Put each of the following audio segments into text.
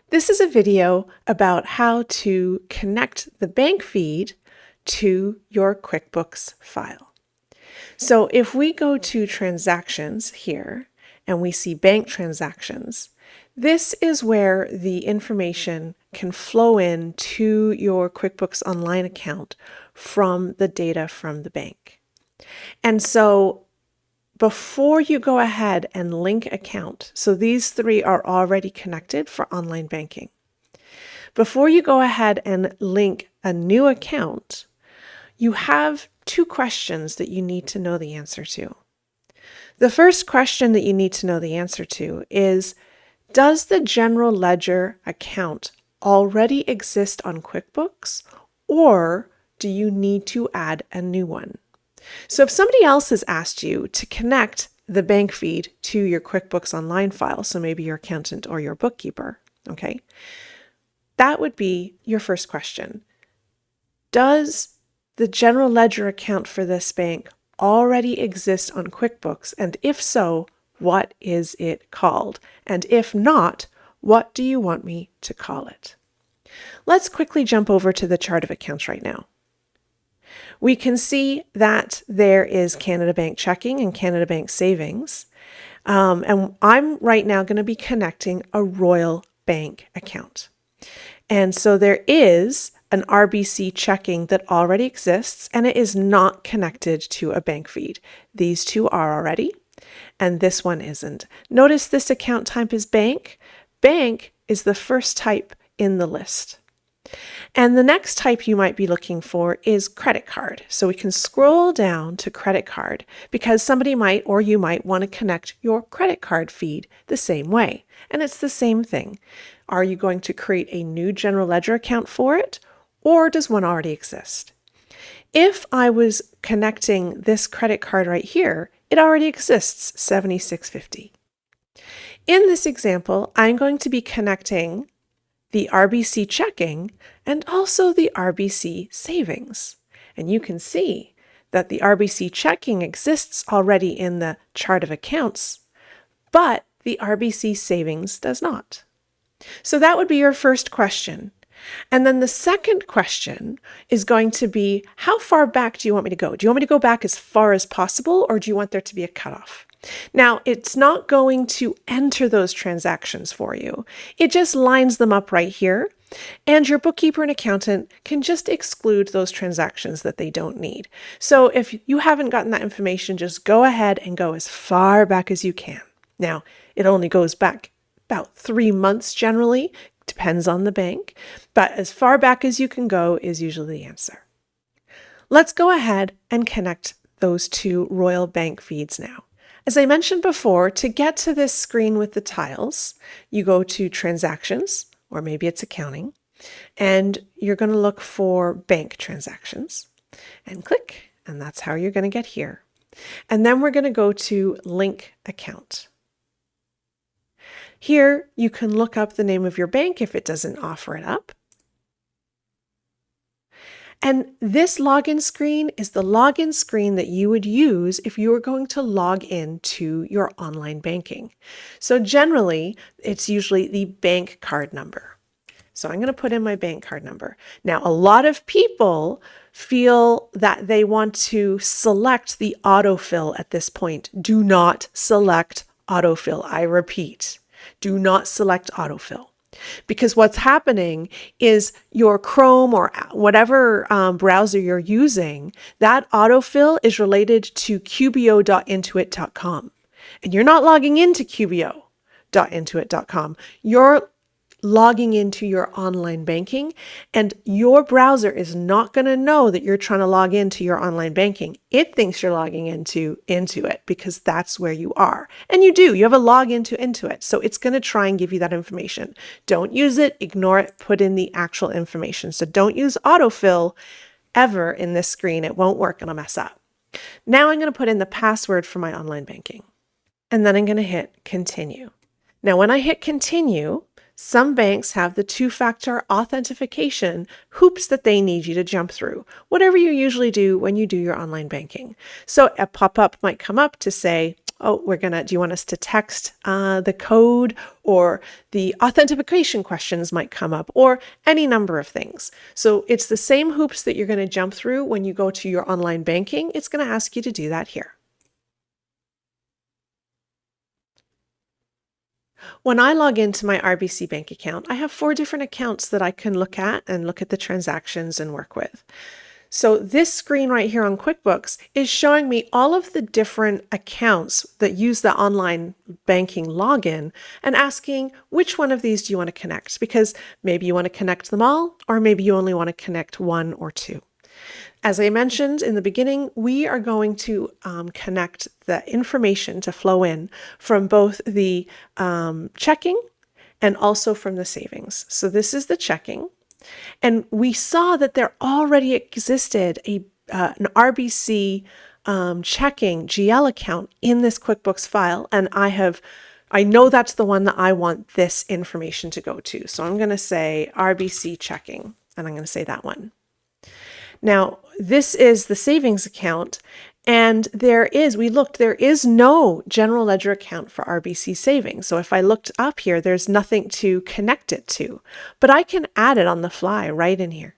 This is a video about how to connect the bank feed to your QuickBooks file. So if we go to transactions here and we see bank transactions, this is where the information can flow in to your QuickBooks Online account from the data from the bank. And so before you go ahead and link account, so these three are already connected for online banking. Before you go ahead and link a new account, you have two questions that you need to know the answer to. The first question that you need to know the answer to is, does the general ledger account already exist on QuickBooks, or do you need to add a new one? So if somebody else has asked you to connect the bank feed to your QuickBooks Online file, so maybe your accountant or your bookkeeper, okay, that would be your first question. Does the general ledger account for this bank already exist on QuickBooks? And if so, what is it called? And if not, what do you want me to call it? Let's quickly jump over to the chart of accounts right now. We can see that there is Canada Bank Checking and Canada Bank Savings. And I'm right now going to be connecting a Royal Bank account. And so there is an RBC checking that already exists, and it is not connected to a bank feed. These two are already, and this one isn't. Notice this account type is bank. Bank is the first type in the list. And the next type you might be looking for is credit card. So we can scroll down to credit card because somebody might, or you might, want to connect your credit card feed the same way. And it's the same thing. Are you going to create a new general ledger account for it, or does one already exist? If I was connecting this credit card right here, it already exists, $76.50. In this example, I'm going to be connecting the RBC checking and also the RBC savings. And you can see that the RBC checking exists already in the chart of accounts, but the RBC savings does not. So that would be your first question. And then the second question is going to be, how far back do you want me to go? Do you want me to go back as far as possible, or do you want there to be a cutoff? Now, it's not going to enter those transactions for you. It just lines them up right here, and your bookkeeper and accountant can just exclude those transactions that they don't need. So if you haven't gotten that information, just go ahead and go as far back as you can. Now, it only goes back about 3 months generally, depends on the bank, but as far back as you can go is usually the answer. Let's go ahead and connect those two Royal Bank feeds now. As I mentioned before, to get to this screen with the tiles, you go to Transactions, or maybe it's Accounting, and you're going to look for Bank Transactions, and click, and that's how you're going to get here. And then we're going to go to Link Account. Here, you can look up the name of your bank if it doesn't offer it up. And this login screen is the login screen that you would use if you were going to log in to your online banking. So generally, it's usually the bank card number. So I'm going to put in my bank card number. Now, a lot of people feel that they want to select the autofill at this point. Do not select autofill. I repeat, do not select autofill. Because what's happening is your Chrome or whatever browser you're using, that autofill is related to qbo.intuit.com. And you're not logging into qbo.intuit.com. You're logging into your online banking, and your browser is not going to know that you're trying to log into your online banking. It thinks you're logging into Intuit because that's where you are. And you do. You have a login to Intuit. So it's going to try and give you that information. Don't use it. Ignore it. Put in the actual information. So don't use autofill ever in this screen. It won't work. It'll mess up. Now I'm going to put in the password for my online banking. And then I'm going to hit continue. Now when I hit continue, some banks have the two-factor authentication hoops that they need you to jump through, whatever you usually do when you do your online banking. So a pop-up might come up to say, oh, do you want us to text the code, or the authentication questions might come up, or any number of things. So it's the same hoops that you're going to jump through when you go to your online banking. It's going to ask you to do that here. When I log into my RBC bank account, I have 4 different accounts that I can look at and look at the transactions and work with. So this screen right here on QuickBooks is showing me all of the different accounts that use the online banking login and asking which one of these do you want to connect, because maybe you want to connect them all, or maybe you only want to connect 1 or 2. As I mentioned in the beginning, we are going to connect the information to flow in from both the checking and also from the savings. So this is the checking. And we saw that there already existed an RBC checking GL account in this QuickBooks file. And I know that's the one that I want this information to go to. So I'm going to say RBC checking, and I'm going to say that one. Now, this is the savings account, and there is no general ledger account for RBC savings. So if I looked up here, there's nothing to connect it to, but I can add it on the fly right in here.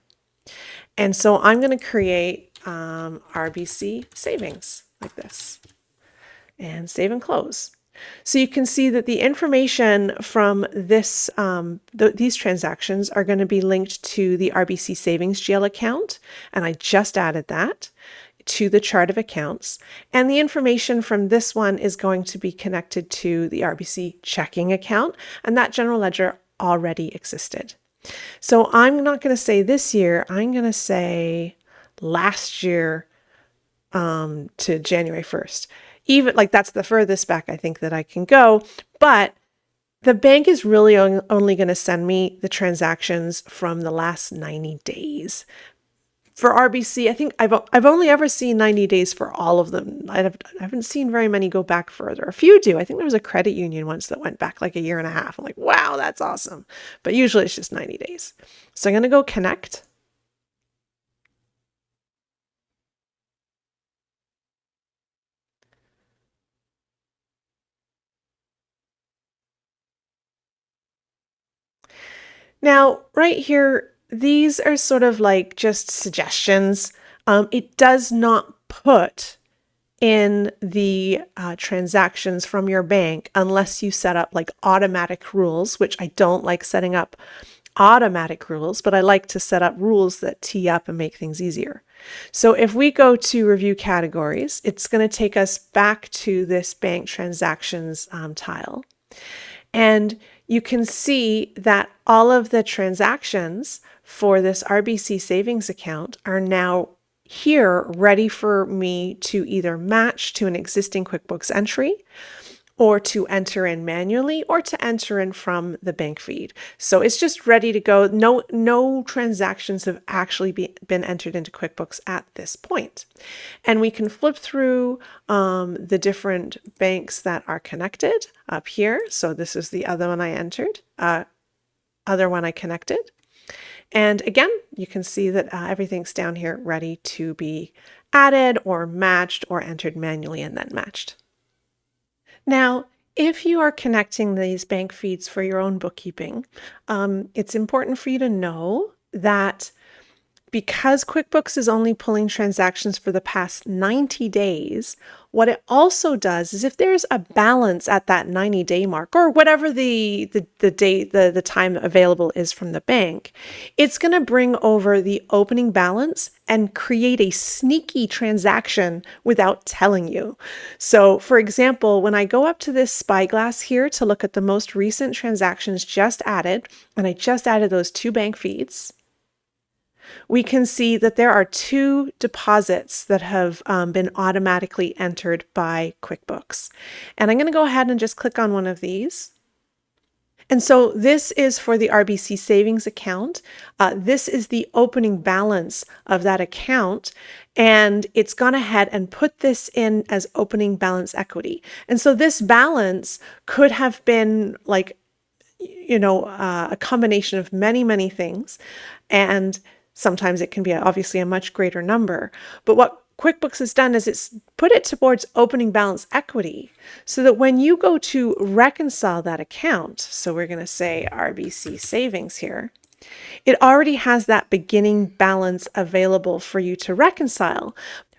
And so I'm going to create RBC savings like this, and save and close. So you can see that the information from this, these transactions are going to be linked to the RBC Savings GL account, and I just added that to the chart of accounts. And the information from this one is going to be connected to the RBC checking account, and that general ledger already existed. So I'm not going to say this year, I'm going to say last year to January 1st. Even like that's the furthest back I think that I can go, but the bank is really only going to send me the transactions from the last 90 days. For RBC, I think I've only ever seen 90 days for all of them. I haven't seen very many go back further. A few do. I think there was a credit union once that went back like a year and a half. I'm like, wow, that's awesome. But usually it's just 90 days. So I'm going to go connect. Now, right here, these are sort of like just suggestions. It does not put in the transactions from your bank unless you set up like automatic rules, which I don't like setting up automatic rules, but I like to set up rules that tee up and make things easier. So if we go to review categories, it's going to take us back to this bank transactions tile. And you can see that all of the transactions for this RBC savings account are now here ready for me to either match to an existing QuickBooks entry, or to enter in manually, or to enter in from the bank feed. So it's just ready to go. No transactions have actually been entered into QuickBooks at this point. And we can flip through the different banks that are connected up here. So this is the other one I entered, other one I connected. And again, you can see that everything's down here ready to be added or matched or entered manually and then matched. Now, if you are connecting these bank feeds for your own bookkeeping, it's important for you to know that because QuickBooks is only pulling transactions for the past 90 days, what it also does is if there's a balance at that 90-day mark, or whatever the time available is from the bank, it's going to bring over the opening balance and create a sneaky transaction without telling you. So for example, when I go up to this spyglass here to look at the most recent transactions just added, and I just added those 2 bank feeds, we can see that there are 2 deposits that have been automatically entered by QuickBooks. And I'm going to go ahead and just click on one of these. And so this is for the RBC savings account. This is the opening balance of that account, and it's gone ahead and put this in as opening balance equity. And so this balance could have been like, a combination of many things, and sometimes it can be obviously a much greater number. But what QuickBooks has done is it's put it towards opening balance equity so that when you go to reconcile that account, so we're going to say RBC savings here, it already has that beginning balance available for you to reconcile.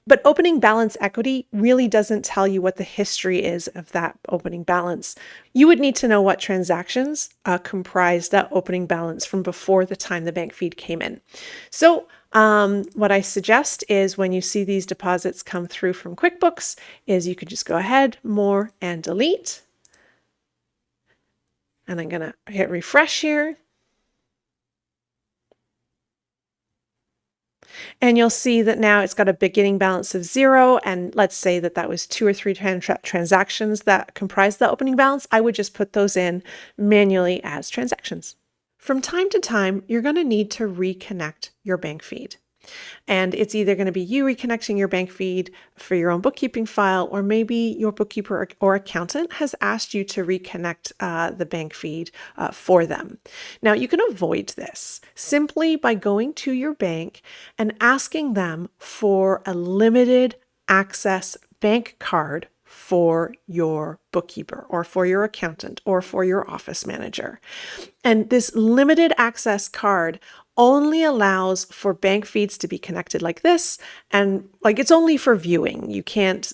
But opening balance equity really doesn't tell you what the history is of that opening balance. You would need to know what transactions comprised that opening balance from before the time the bank feed came in. So what I suggest is when you see these deposits come through from QuickBooks is you could just go ahead, more, and delete. And I'm going to hit refresh here. And you'll see that now it's got a beginning balance of 0. And let's say that that was 2 or 3 transactions that comprise the opening balance. I would just put those in manually as transactions. From time to time, you're going to need to reconnect your bank feed. And it's either going to be you reconnecting your bank feed for your own bookkeeping file, or maybe your bookkeeper or accountant has asked you to reconnect the bank feed for them. Now, you can avoid this simply by going to your bank and asking them for a limited access bank card for your bookkeeper or for your accountant or for your office manager. And this limited access card only allows for bank feeds to be connected like this, and like it's only for viewing.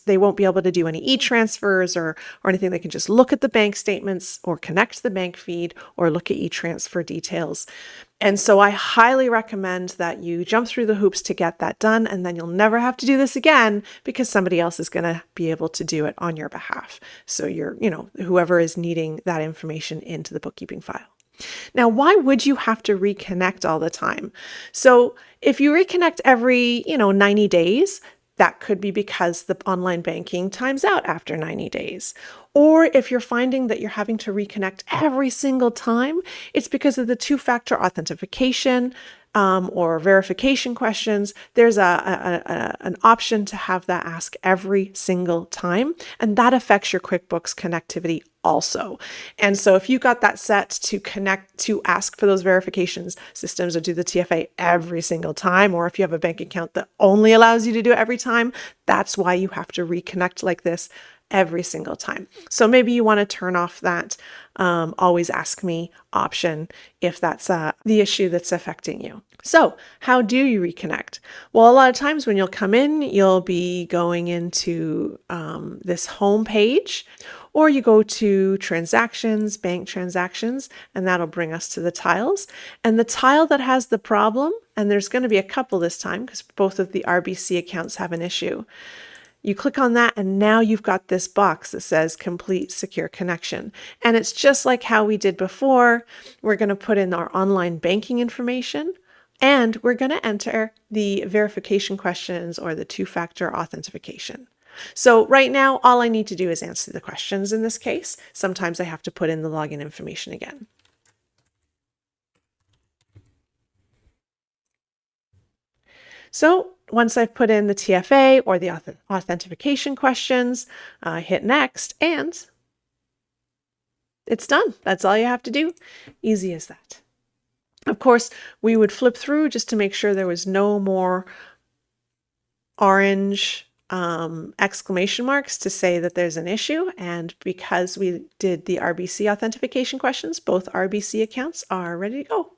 They won't be able to do any e-transfers or anything. They can just look at the bank statements or connect the bank feed or look at e-transfer details. And so I highly recommend that you jump through the hoops to get that done, and then you'll never have to do this again because somebody else is going to be able to do it on your behalf. So whoever is needing that information into the bookkeeping file. Now, why would you have to reconnect all the time? So if you reconnect every, 90 days, that could be because the online banking times out after 90 days. Or if you're finding that you're having to reconnect every single time, it's because of the two-factor authentication or verification questions. There's an option to have that ask every single time, and that affects your QuickBooks connectivity also. And so if you got that set to ask for those verifications systems or do the TFA every single time, or if you have a bank account that only allows you to do it every time, that's why you have to reconnect like this every single time. So maybe you want to turn off that always ask me option if that's the issue that's affecting you. So how do you reconnect? Well, a lot of times when you'll come in, you'll be going into this home page, or you go to transactions, bank transactions, and that'll bring us to the tiles. And the tile that has the problem, and there's going to be a couple this time because both of the RBC accounts have an issue. You click on that, and now you've got this box that says complete secure connection. And it's just like how we did before. We're going to put in our online banking information, and we're going to enter the verification questions or the two-factor authentication. So right now, all I need to do is answer the questions in this case. Sometimes I have to put in the login information again. So once I've put in the TFA or the authentication questions, hit next, and it's done. That's all you have to do. Easy as that. Of course, we would flip through just to make sure there was no more orange exclamation marks to say that there's an issue. And because we did the RBC authentication questions, both RBC accounts are ready to go.